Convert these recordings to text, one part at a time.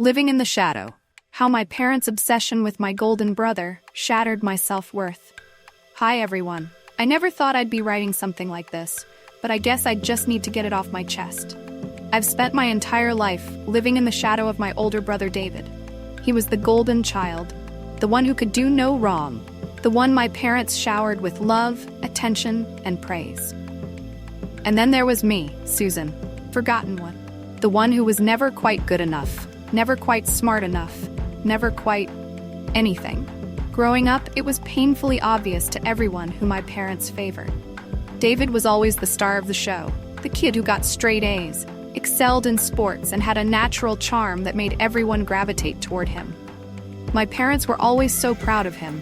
Living in the shadow. How my parents' obsession with my golden brother shattered my self-worth. Hi everyone. I never thought I'd be writing something like this, but I guess I just need to get it off my chest. I've spent my entire life living in the shadow of my older brother David. He was the golden child, the one who could do no wrong, the one my parents showered with love, attention, and praise. And then there was me, Susan, forgotten one, the one who was never quite good enough, never quite smart enough, never quite anything. Growing up, it was painfully obvious to everyone who my parents favored. David was always the star of the show, the kid who got straight A's, excelled in sports, and had a natural charm that made everyone gravitate toward him. My parents were always so proud of him.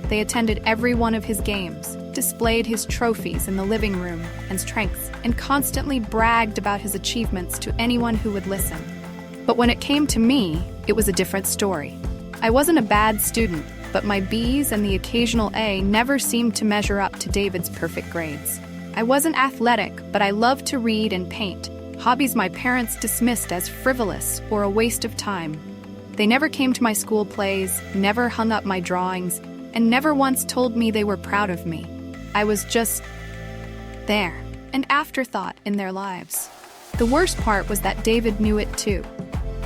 They attended every one of his games, displayed his trophies in the living room and strengths, and constantly bragged about his achievements to anyone who would listen. But when it came to me, it was a different story. I wasn't a bad student, but my B's and the occasional A never seemed to measure up to David's perfect grades. I wasn't athletic, but I loved to read and paint, hobbies my parents dismissed as frivolous or a waste of time. They never came to my school plays, never hung up my drawings, and never once told me they were proud of me. I was just there, an afterthought in their lives. The worst part was that David knew it too.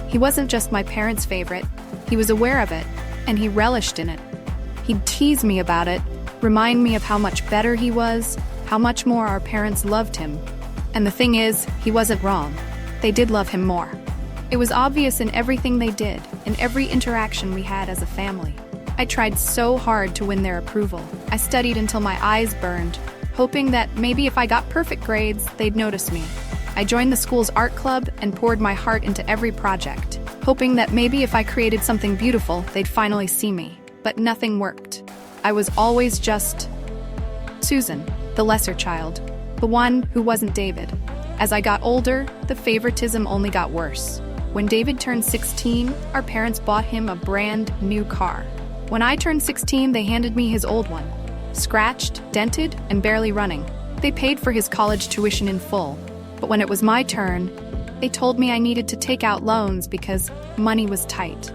He wasn't just my parents' favorite, he was aware of it, and he relished in it. He'd tease me about it, remind me of how much better he was, how much more our parents loved him. And the thing is, he wasn't wrong. They did love him more. It was obvious in everything they did, in every interaction we had as a family. I tried so hard to win their approval. I studied until my eyes burned, hoping that maybe if I got perfect grades, they'd notice me. I joined the school's art club and poured my heart into every project, hoping that maybe if I created something beautiful, they'd finally see me. But nothing worked. I was always just Susan, the lesser child, the one who wasn't David. As I got older, the favoritism only got worse. When David turned 16, our parents bought him a brand new car. When I turned 16, they handed me his old one, scratched, dented, and barely running. They paid for his college tuition in full. But when it was my turn, they told me I needed to take out loans because money was tight.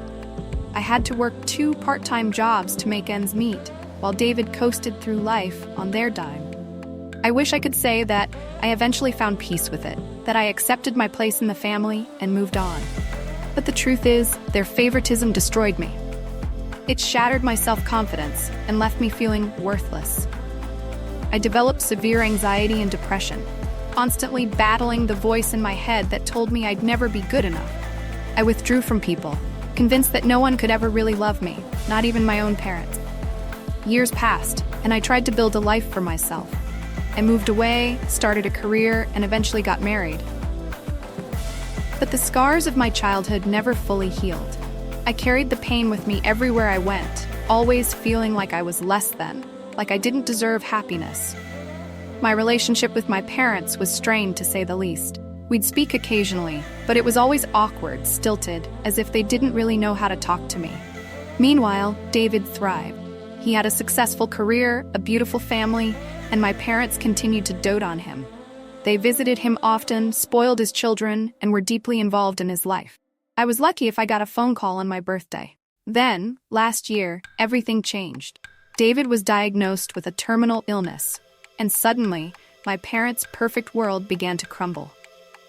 I had to work 2 part-time jobs to make ends meet, while David coasted through life on their dime. I wish I could say that I eventually found peace with it, that I accepted my place in the family and moved on. But the truth is, their favoritism destroyed me. It shattered my self-confidence and left me feeling worthless. I developed severe anxiety and depression, constantly battling the voice in my head that told me I'd never be good enough. I withdrew from people, convinced that no one could ever really love me, not even my own parents. Years passed, and I tried to build a life for myself. I moved away, started a career, and eventually got married. But the scars of my childhood never fully healed. I carried the pain with me everywhere I went, always feeling like I was less than, like I didn't deserve happiness. My relationship with my parents was strained, to say the least. We'd speak occasionally, but it was always awkward, stilted, as if they didn't really know how to talk to me. Meanwhile, David thrived. He had a successful career, a beautiful family, and my parents continued to dote on him. They visited him often, spoiled his children, and were deeply involved in his life. I was lucky if I got a phone call on my birthday. Then, last year, everything changed. David was diagnosed with a terminal illness, and suddenly, my parents' perfect world began to crumble.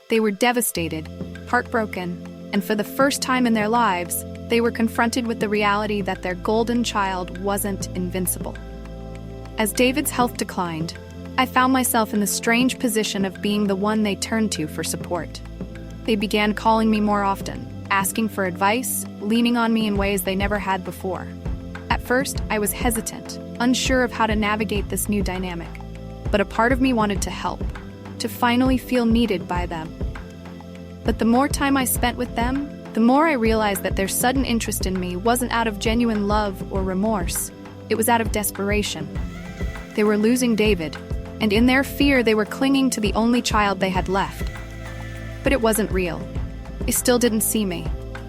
They were devastated, heartbroken, and for the first time in their lives, they were confronted with the reality that their golden child wasn't invincible. As David's health declined, I found myself in the strange position of being the one they turned to for support. They began calling me more often, asking for advice, leaning on me in ways they never had before. At first, I was hesitant, unsure of how to navigate this new dynamic. But a part of me wanted to help, to finally feel needed by them. But the more time I spent with them, the more I realized that their sudden interest in me wasn't out of genuine love or remorse. It was out of desperation. They were losing David, and in their fear they were clinging to the only child they had left. But it wasn't real. They still didn't see me.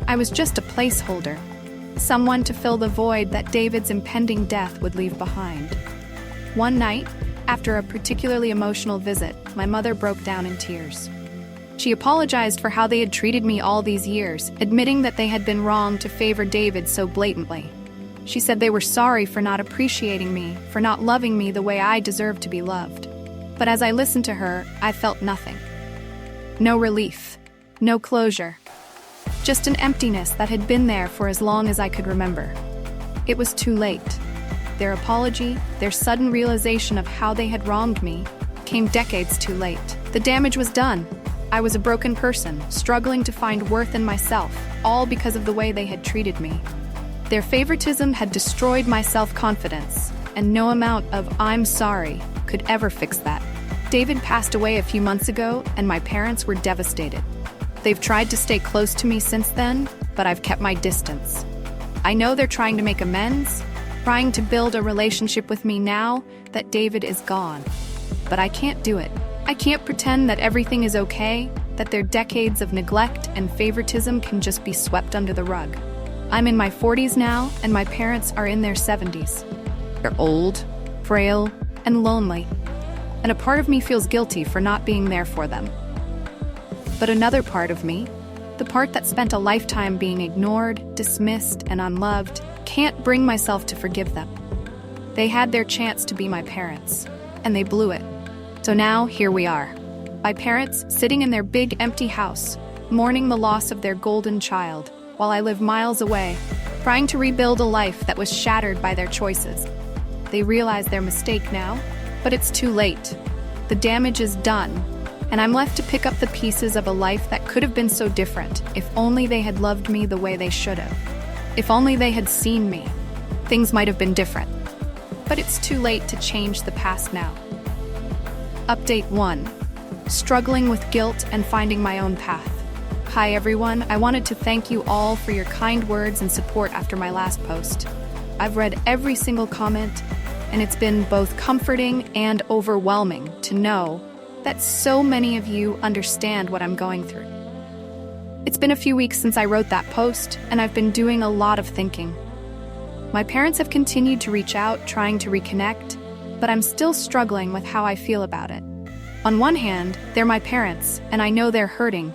I was just a placeholder, someone to fill the void that David's impending death would leave behind. One night, after a particularly emotional visit, my mother broke down in tears. She apologized for how they had treated me all these years, admitting that they had been wrong to favor David so blatantly. She said they were sorry for not appreciating me, for not loving me the way I deserved to be loved. But as I listened to her, I felt nothing. No relief. No closure. Just an emptiness that had been there for as long as I could remember. It was too late. Their apology, their sudden realization of how they had wronged me, came decades too late. The damage was done. I was a broken person, struggling to find worth in myself, all because of the way they had treated me. Their favoritism had destroyed my self-confidence, and no amount of "I'm sorry" could ever fix that. David passed away a few months ago, and my parents were devastated. They've tried to stay close to me since then, but I've kept my distance. I know they're trying to make amends, trying to build a relationship with me now that David is gone. But I can't do it. I can't pretend that everything is okay, that their decades of neglect and favoritism can just be swept under the rug. I'm in my 40s now, and my parents are in their 70s. They're old, frail, and lonely. And a part of me feels guilty for not being there for them. But another part of me, the part that spent a lifetime being ignored, dismissed, and unloved, can't bring myself to forgive them. They had their chance to be my parents, and they blew it. So now, here we are. My parents sitting in their big empty house, mourning the loss of their golden child, while I live miles away, trying to rebuild a life that was shattered by their choices. They realize their mistake now, but it's too late. The damage is done, and I'm left to pick up the pieces of a life that could have been so different if only they had loved me the way they should have. If only they had seen me, things might have been different. But it's too late to change the past now. Update 1. Struggling with guilt and finding my own path. Hi everyone, I wanted to thank you all for your kind words and support after my last post. I've read every single comment, and it's been both comforting and overwhelming to know that so many of you understand what I'm going through. It's been a few weeks since I wrote that post, and I've been doing a lot of thinking. My parents have continued to reach out, trying to reconnect, but I'm still struggling with how I feel about it. On one hand, they're my parents, and I know they're hurting.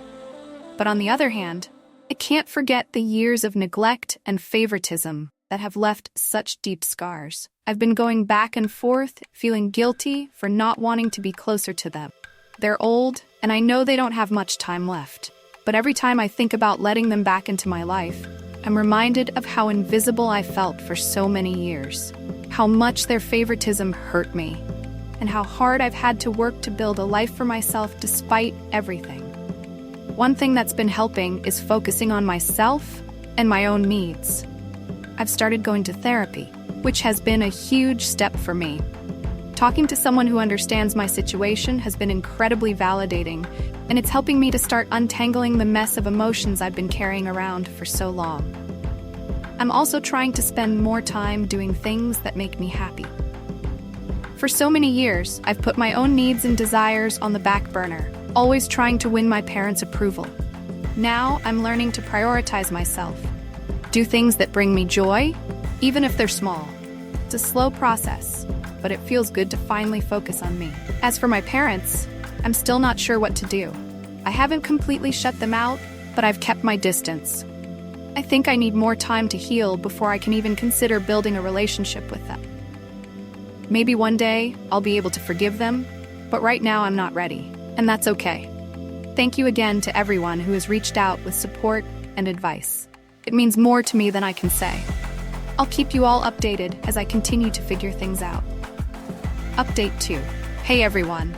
But on the other hand, I can't forget the years of neglect and favoritism that have left such deep scars. I've been going back and forth, feeling guilty for not wanting to be closer to them. They're old, and I know they don't have much time left. But every time I think about letting them back into my life, I'm reminded of how invisible I felt for so many years, how much their favoritism hurt me, and how hard I've had to work to build a life for myself despite everything. One thing that's been helping is focusing on myself and my own needs. I've started going to therapy, which has been a huge step for me. Talking to someone who understands my situation has been incredibly validating, and it's helping me to start untangling the mess of emotions I've been carrying around for so long. I'm also trying to spend more time doing things that make me happy. For so many years, I've put my own needs and desires on the back burner, always trying to win my parents' approval. Now, I'm learning to prioritize myself. Do things that bring me joy, even if they're small. It's a slow process, but it feels good to finally focus on me. As for my parents, I'm still not sure what to do. I haven't completely shut them out, but I've kept my distance. I think I need more time to heal before I can even consider building a relationship with them. Maybe one day I'll be able to forgive them, but right now I'm not ready, and that's okay. Thank you again to everyone who has reached out with support and advice. It means more to me than I can say. I'll keep you all updated as I continue to figure things out. Update 2. Hey everyone.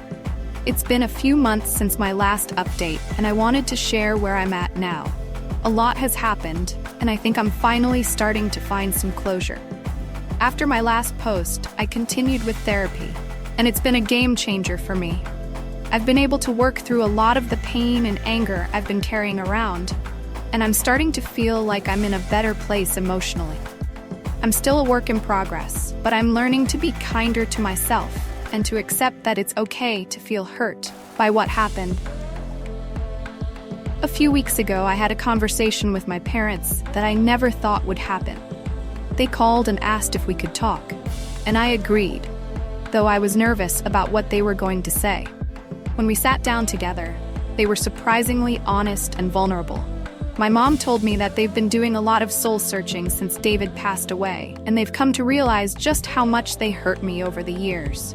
It's been a few months since my last update, and I wanted to share where I'm at now. A lot has happened, and I think I'm finally starting to find some closure. After my last post, I continued with therapy, and it's been a game changer for me. I've been able to work through a lot of the pain and anger I've been carrying around, and I'm starting to feel like I'm in a better place emotionally. I'm still a work in progress, but I'm learning to be kinder to myself and to accept that it's okay to feel hurt by what happened. A few weeks ago, I had a conversation with my parents that I never thought would happen. They called and asked if we could talk, and I agreed, though I was nervous about what they were going to say. When we sat down together, They were surprisingly honest and vulnerable. My mom told me that they've been doing a lot of soul-searching since David passed away, and they've come to realize just how much they hurt me over the years.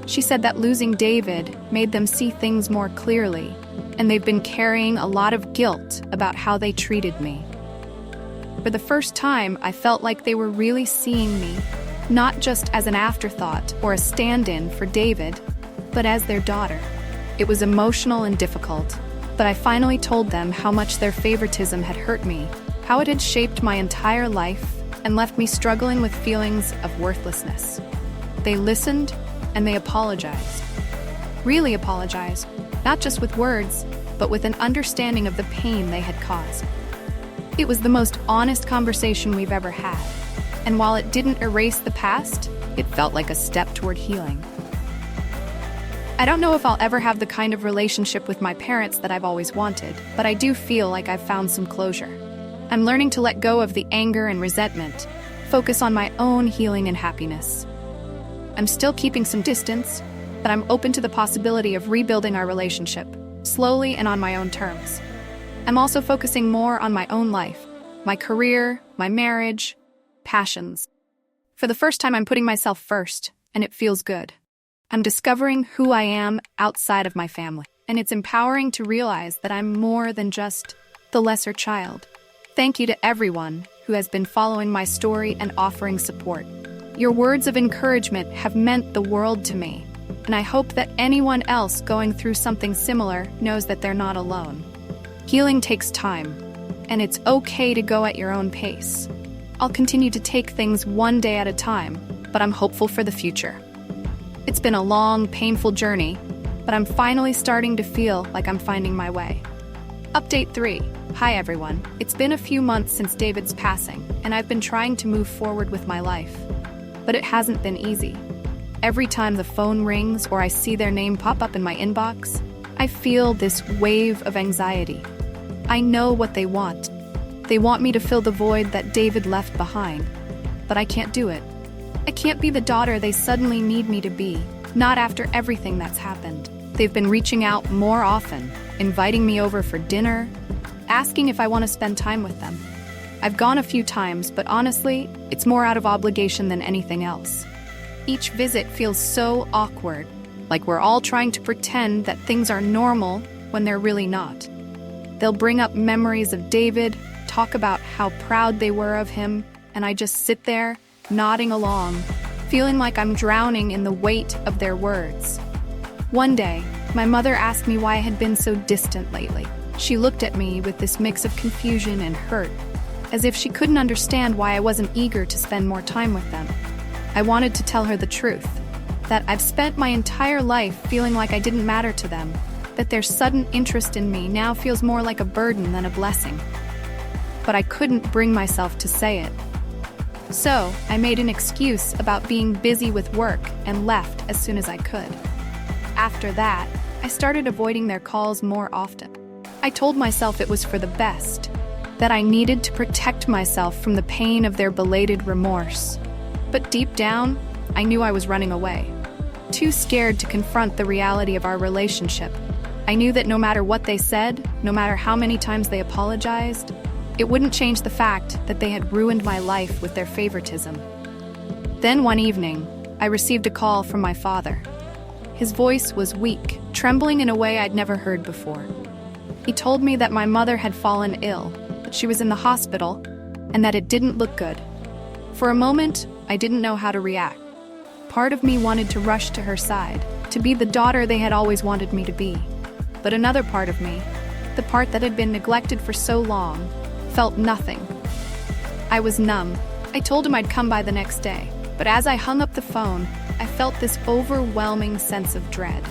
She said that losing David made them see things more clearly, and they've been carrying a lot of guilt about how they treated me. For the first time, I felt like they were really seeing me, not just as an afterthought or a stand-in for David, but as their daughter. It was emotional and difficult, but I finally told them how much their favoritism had hurt me, how it had shaped my entire life, and left me struggling with feelings of worthlessness. They listened, and they apologized. Really apologized, not just with words, but with an understanding of the pain they had caused. It was the most honest conversation we've ever had, and while it didn't erase the past, it felt like a step toward healing. I don't know if I'll ever have the kind of relationship with my parents that I've always wanted, but I do feel like I've found some closure. I'm learning to let go of the anger and resentment, focus on my own healing and happiness. I'm still keeping some distance, but I'm open to the possibility of rebuilding our relationship, slowly and on my own terms. I'm also focusing more on my own life, my career, my marriage, passions. For the first time, I'm putting myself first, and it feels good. I'm discovering who I am outside of my family, and it's empowering to realize that I'm more than just the lesser child. Thank you to everyone who has been following my story and offering support. Your words of encouragement have meant the world to me, and I hope that anyone else going through something similar knows that they're not alone. Healing takes time, and it's okay to go at your own pace. I'll continue to take things one day at a time, but I'm hopeful for the future. It's been a long, painful journey, but I'm finally starting to feel like I'm finding my way. Update 3. Hi everyone. It's been a few months since David's passing, and I've been trying to move forward with my life. But it hasn't been easy. Every time the phone rings or I see their name pop up in my inbox, I feel this wave of anxiety. I know what they want. They want me to fill the void that David left behind, but I can't do it. I can't be the daughter they suddenly need me to be, not after everything that's happened. They've been reaching out more often, inviting me over for dinner, asking if I want to spend time with them. I've gone a few times, but honestly, it's more out of obligation than anything else. Each visit feels so awkward, like we're all trying to pretend that things are normal when they're really not. They'll bring up memories of David, talk about how proud they were of him, and I just sit there, nodding along, feeling like I'm drowning in the weight of their words. One day, my mother asked me why I had been so distant lately. She looked at me with this mix of confusion and hurt, as if she couldn't understand why I wasn't eager to spend more time with them. I wanted to tell her the truth, that I've spent my entire life feeling like I didn't matter to them, that their sudden interest in me now feels more like a burden than a blessing. But I couldn't bring myself to say it. So, I made an excuse about being busy with work and left as soon as I could. After that, I started avoiding their calls more often. I told myself it was for the best, that I needed to protect myself from the pain of their belated remorse. But deep down, I knew I was running away, too scared to confront the reality of our relationship. I knew that no matter what they said, no matter how many times they apologized, it wouldn't change the fact that they had ruined my life with their favoritism. Then one evening, I received a call from my father. His voice was weak, trembling in a way I'd never heard before. He told me that my mother had fallen ill, that she was in the hospital, and that it didn't look good. For a moment, I didn't know how to react. Part of me wanted to rush to her side, to be the daughter they had always wanted me to be. But another part of me, the part that had been neglected for so long, felt nothing. I was numb. I told him I'd come by the next day, but as I hung up the phone, I felt this overwhelming sense of dread.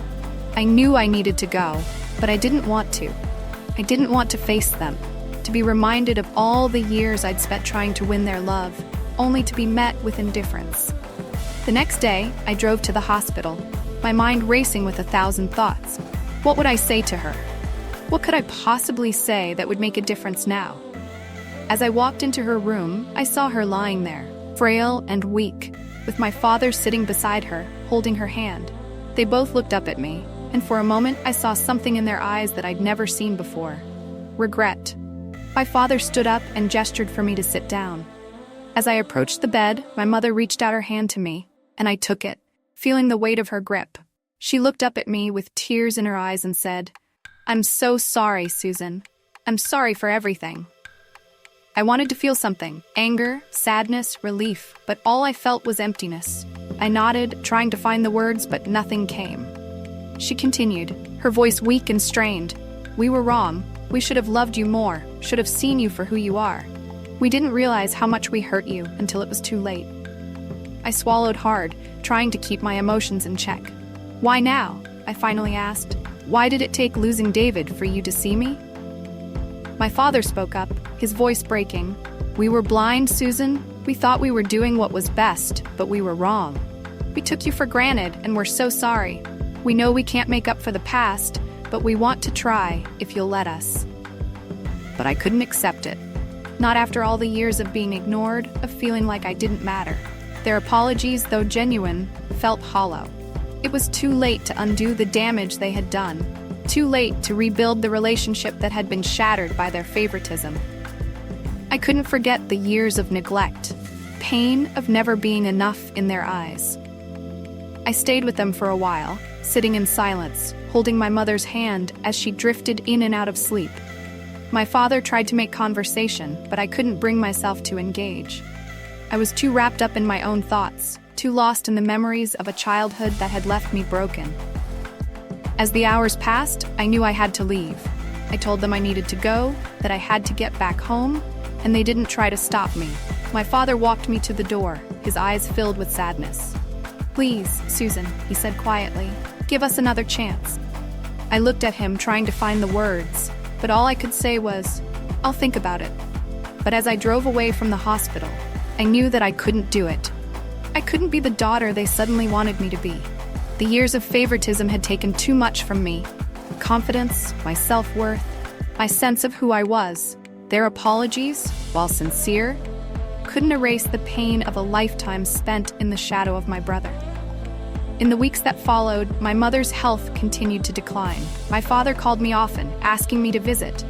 I knew I needed to go, but I didn't want to. I didn't want to face them, to be reminded of all the years I'd spent trying to win their love, only to be met with indifference. The next day, I drove to the hospital, my mind racing with 1,000 thoughts. What would I say to her? What could I possibly say that would make a difference now? As I walked into her room, I saw her lying there, frail and weak, with my father sitting beside her, holding her hand. They both looked up at me, and for a moment I saw something in their eyes that I'd never seen before. Regret. My father stood up and gestured for me to sit down. As I approached the bed, my mother reached out her hand to me, and I took it, feeling the weight of her grip. She looked up at me with tears in her eyes and said, "I'm so sorry, Susan. I'm sorry for everything." I wanted to feel something, anger, sadness, relief, but all I felt was emptiness. I nodded, trying to find the words, but nothing came. She continued, her voice weak and strained. "We were wrong. We should have loved you more, should have seen you for who you are. We didn't realize how much we hurt you until it was too late." I swallowed hard, trying to keep my emotions in check. "Why now?" I finally asked. "Why did it take losing David for you to see me?" My father spoke up, his voice breaking. "We were blind, Susan. We thought we were doing what was best, but we were wrong. We took you for granted, and we're so sorry. We know we can't make up for the past, but we want to try, if you'll let us." But I couldn't accept it. Not after all the years of being ignored, of feeling like I didn't matter. Their apologies, though genuine, felt hollow. It was too late to undo the damage they had done. Too late to rebuild the relationship that had been shattered by their favoritism. I couldn't forget the years of neglect, pain of never being enough in their eyes. I stayed with them for a while, sitting in silence, holding my mother's hand as she drifted in and out of sleep. My father tried to make conversation, but I couldn't bring myself to engage. I was too wrapped up in my own thoughts, too lost in the memories of a childhood that had left me broken. As the hours passed, I knew I had to leave. I told them I needed to go, that I had to get back home, and they didn't try to stop me. My father walked me to the door, his eyes filled with sadness. "Please, Susan," he said quietly, "give us another chance." I looked at him, trying to find the words, but all I could say was, "I'll think about it." But as I drove away from the hospital, I knew that I couldn't do it. I couldn't be the daughter they suddenly wanted me to be. The years of favoritism had taken too much from me. Confidence, my self-worth, my sense of who I was. Their apologies, while sincere, couldn't erase the pain of a lifetime spent in the shadow of my brother. In the weeks that followed, my mother's health continued to decline. My father called me often, asking me to visit.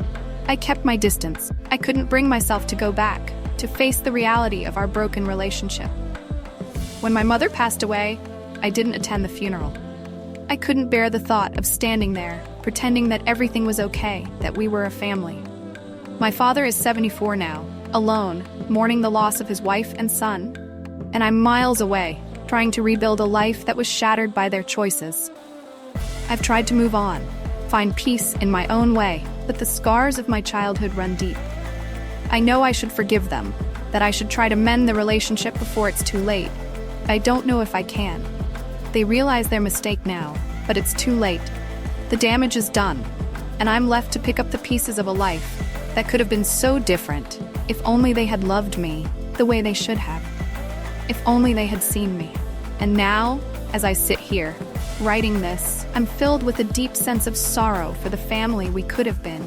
I kept my distance. I couldn't bring myself to go back, to face the reality of our broken relationship. When my mother passed away, I didn't attend the funeral. I couldn't bear the thought of standing there, pretending that everything was okay, that we were a family. My father is 74 now, alone, mourning the loss of his wife and son, and I'm miles away, trying to rebuild a life that was shattered by their choices. I've tried to move on, find peace in my own way, but the scars of my childhood run deep. I know I should forgive them, that I should try to mend the relationship before it's too late. I don't know if I can. They realize their mistake now, but it's too late. The damage is done, and I'm left to pick up the pieces of a life that could have been so different if only they had loved me the way they should have. If only they had seen me. And now, as I sit here, writing this, I'm filled with a deep sense of sorrow for the family we could have been.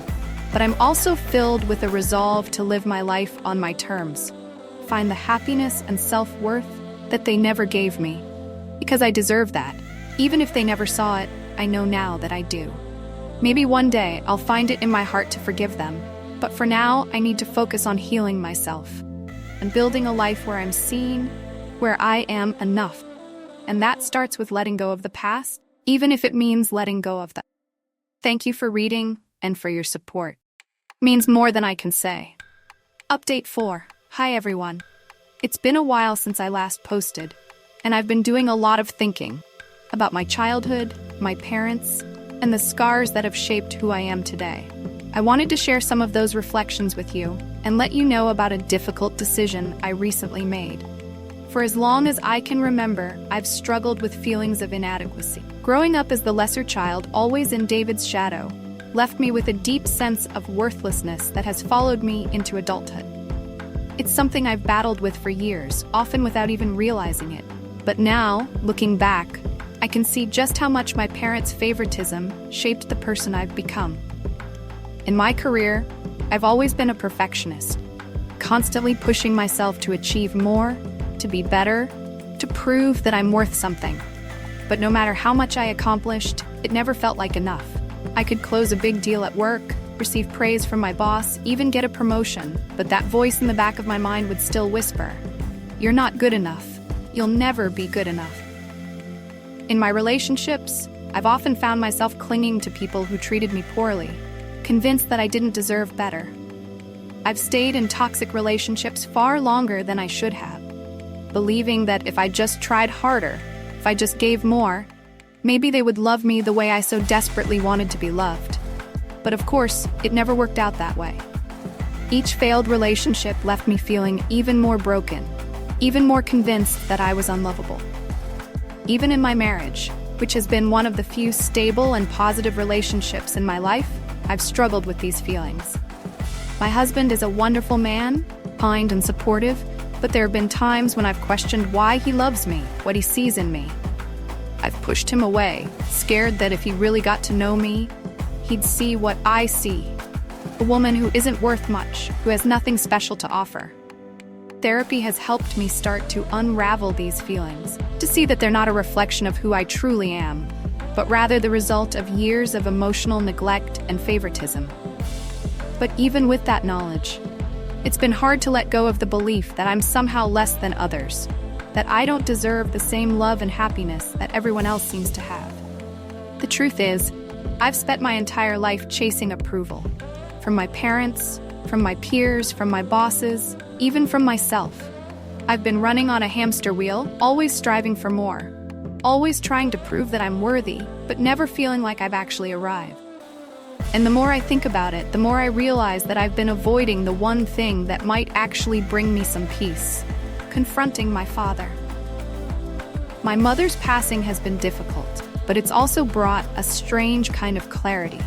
But I'm also filled with a resolve to live my life on my terms, find the happiness and self-worth that they never gave me. Because I deserve that. Even if they never saw it, I know now that I do. Maybe one day I'll find it in my heart to forgive them. But for now, I need to focus on healing myself and building a life where I'm seen, where I am enough. And that starts with letting go of the past, even if it means letting go of them. Thank you for reading and for your support. Means more than I can say. Update 4. Hi everyone. It's been a while since I last posted, and I've been doing a lot of thinking about my childhood, my parents, and the scars that have shaped who I am today. I wanted to share some of those reflections with you and let you know about a difficult decision I recently made. For as long as I can remember, I've struggled with feelings of inadequacy. Growing up as the lesser child, always in David's shadow, left me with a deep sense of worthlessness that has followed me into adulthood. It's something I've battled with for years, often without even realizing it. But now, looking back, I can see just how much my parents' favoritism shaped the person I've become. In my career, I've always been a perfectionist, constantly pushing myself to achieve more, to be better, to prove that I'm worth something. But no matter how much I accomplished, it never felt like enough. I could close a big deal at work, receive praise from my boss, even get a promotion, but that voice in the back of my mind would still whisper, "You're not good enough. You'll never be good enough." In my relationships, I've often found myself clinging to people who treated me poorly, convinced that I didn't deserve better. I've stayed in toxic relationships far longer than I should have, believing that if I just tried harder, if I just gave more, maybe they would love me the way I so desperately wanted to be loved. But of course, it never worked out that way. Each failed relationship left me feeling even more broken, even more convinced that I was unlovable. Even in my marriage, which has been one of the few stable and positive relationships in my life, I've struggled with these feelings. My husband is a wonderful man, kind and supportive, but there have been times when I've questioned why he loves me, what he sees in me. I've pushed him away, scared that if he really got to know me, he'd see what I see. A woman who isn't worth much, who has nothing special to offer. Therapy has helped me start to unravel these feelings, to see that they're not a reflection of who I truly am, but rather the result of years of emotional neglect and favoritism. But even with that knowledge, it's been hard to let go of the belief that I'm somehow less than others, that I don't deserve the same love and happiness that everyone else seems to have. The truth is, I've spent my entire life chasing approval. From my parents, from my peers, from my bosses, even from myself. I've been running on a hamster wheel, always striving for more. Always trying to prove that I'm worthy, but never feeling like I've actually arrived. And the more I think about it, the more I realize that I've been avoiding the one thing that might actually bring me some peace. Confronting my father. My mother's passing has been difficult, but it's also brought a strange kind of clarity.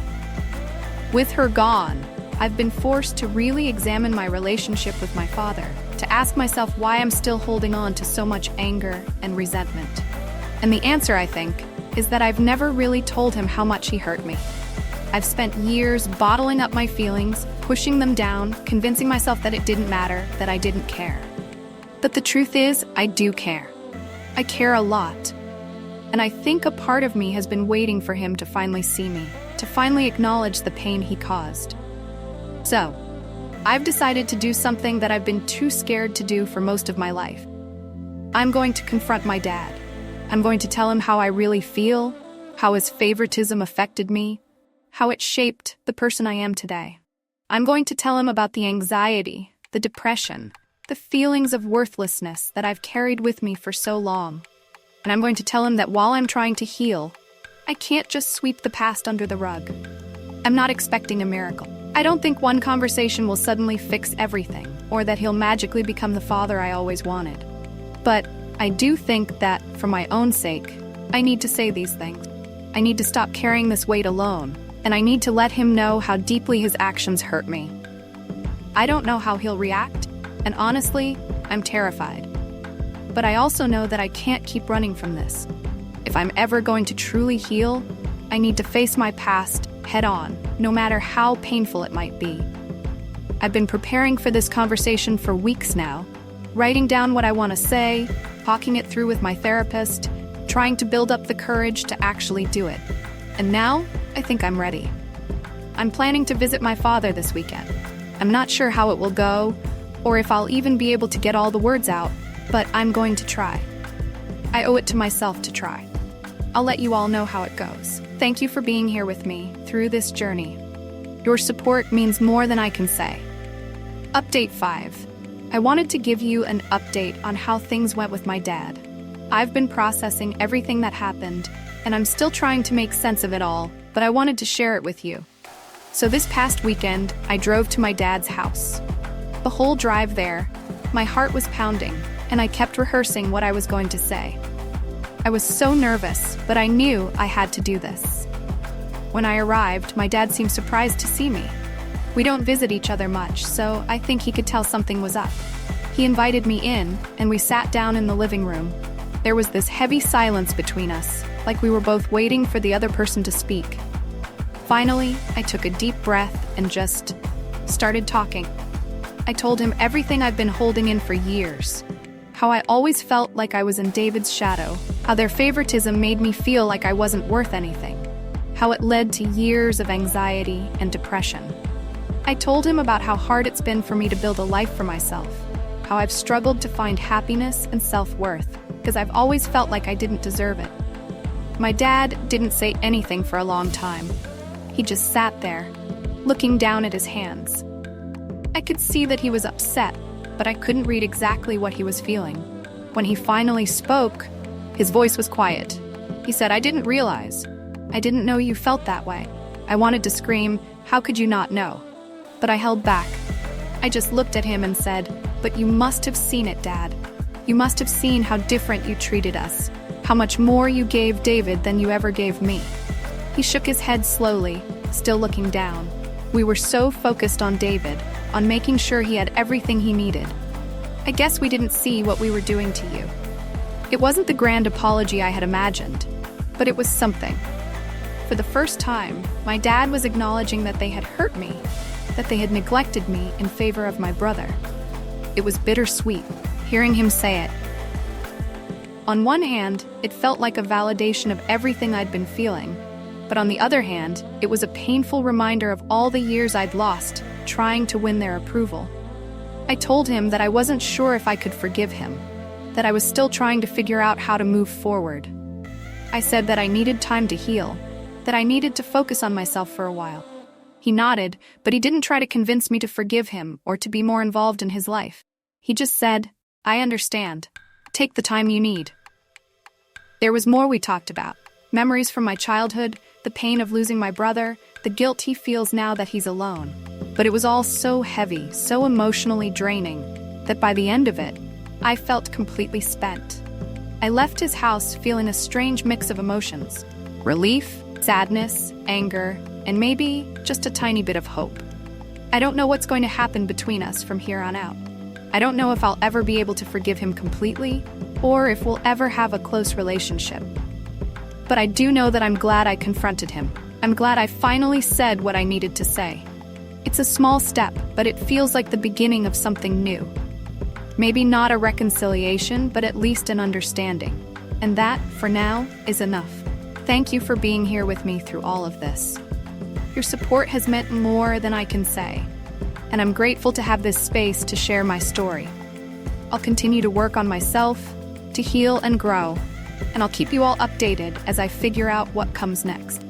With her gone, I've been forced to really examine my relationship with my father, to ask myself why I'm still holding on to so much anger and resentment. And the answer, I think, is that I've never really told him how much he hurt me. I've spent years bottling up my feelings, pushing them down, convincing myself that it didn't matter, that I didn't care. But the truth is, I do care. I care a lot. And I think a part of me has been waiting for him to finally see me, to finally acknowledge the pain he caused. So, I've decided to do something that I've been too scared to do for most of my life. I'm going to confront my dad. I'm going to tell him how I really feel, how his favoritism affected me, how it shaped the person I am today. I'm going to tell him about the anxiety, the depression, the feelings of worthlessness that I've carried with me for so long. And I'm going to tell him that while I'm trying to heal, I can't just sweep the past under the rug. I'm not expecting a miracle. I don't think one conversation will suddenly fix everything, or that he'll magically become the father I always wanted. But I do think that, for my own sake, I need to say these things. I need to stop carrying this weight alone, and I need to let him know how deeply his actions hurt me. I don't know how he'll react, and honestly, I'm terrified. But I also know that I can't keep running from this. If I'm ever going to truly heal, I need to face my past head on, no matter how painful it might be. I've been preparing for this conversation for weeks now, writing down what I want to say, talking it through with my therapist, trying to build up the courage to actually do it. And now, I think I'm ready. I'm planning to visit my father this weekend. I'm not sure how it will go, or if I'll even be able to get all the words out, but I'm going to try. I owe it to myself to try. I'll let you all know how it goes. Thank you for being here with me through this journey. Your support means more than I can say. Update 5. I wanted to give you an update on how things went with my dad. I've been processing everything that happened, and I'm still trying to make sense of it all, but I wanted to share it with you. So this past weekend, I drove to my dad's house. The whole drive there, my heart was pounding, and I kept rehearsing what I was going to say. I was so nervous, but I knew I had to do this. When I arrived, my dad seemed surprised to see me. We don't visit each other much, so I think he could tell something was up. He invited me in, and we sat down in the living room. There was this heavy silence between us, like we were both waiting for the other person to speak. Finally, I took a deep breath and just started talking. I told him everything I've been holding in for years. how I always felt like I was in David's shadow, how their favoritism made me feel like I wasn't worth anything, how it led to years of anxiety and depression. I told him about how hard it's been for me to build a life for myself, how I've struggled to find happiness and self-worth, because I've always felt like I didn't deserve it. My dad didn't say anything for a long time. He just sat there, looking down at his hands. I could see that he was upset, but I couldn't read exactly what he was feeling. When he finally spoke, his voice was quiet. He said, "I didn't realize. I didn't know you felt that way." I wanted to scream, "How could you not know?" But I held back. I just looked at him and said, "But you must have seen it, Dad. You must have seen how different you treated us, how much more you gave David than you ever gave me." He shook his head slowly, still looking down. We were so focused on David, on making sure he had everything he needed. I guess we didn't see what we were doing to you. It wasn't the grand apology I had imagined, but it was something. For the first time, my dad was acknowledging that they had hurt me, that they had neglected me in favor of my brother. It was bittersweet, hearing him say it. On one hand, it felt like a validation of everything I'd been feeling, but on the other hand, it was a painful reminder of all the years I'd lost trying to win their approval. I told him that I wasn't sure if I could forgive him, that I was still trying to figure out how to move forward. I said that I needed time to heal, that I needed to focus on myself for a while. He nodded, but he didn't try to convince me to forgive him or to be more involved in his life. He just said, "I understand. Take the time you need." There was more we talked about. Memories from my childhood, the pain of losing my brother, the guilt he feels now that he's alone. But it was all so heavy, so emotionally draining, that by the end of it, I felt completely spent. I left his house feeling a strange mix of emotions: relief, sadness, anger, and maybe just a tiny bit of hope. I don't know what's going to happen between us from here on out. I don't know if I'll ever be able to forgive him completely, or if we'll ever have a close relationship. But I do know that I'm glad I confronted him. I'm glad I finally said what I needed to say. It's a small step, but it feels like the beginning of something new. Maybe not a reconciliation, but at least an understanding. And that, for now, is enough. Thank you for being here with me through all of this. Your support has meant more than I can say, and I'm grateful to have this space to share my story. I'll continue to work on myself, to heal and grow, and I'll keep you all updated as I figure out what comes next.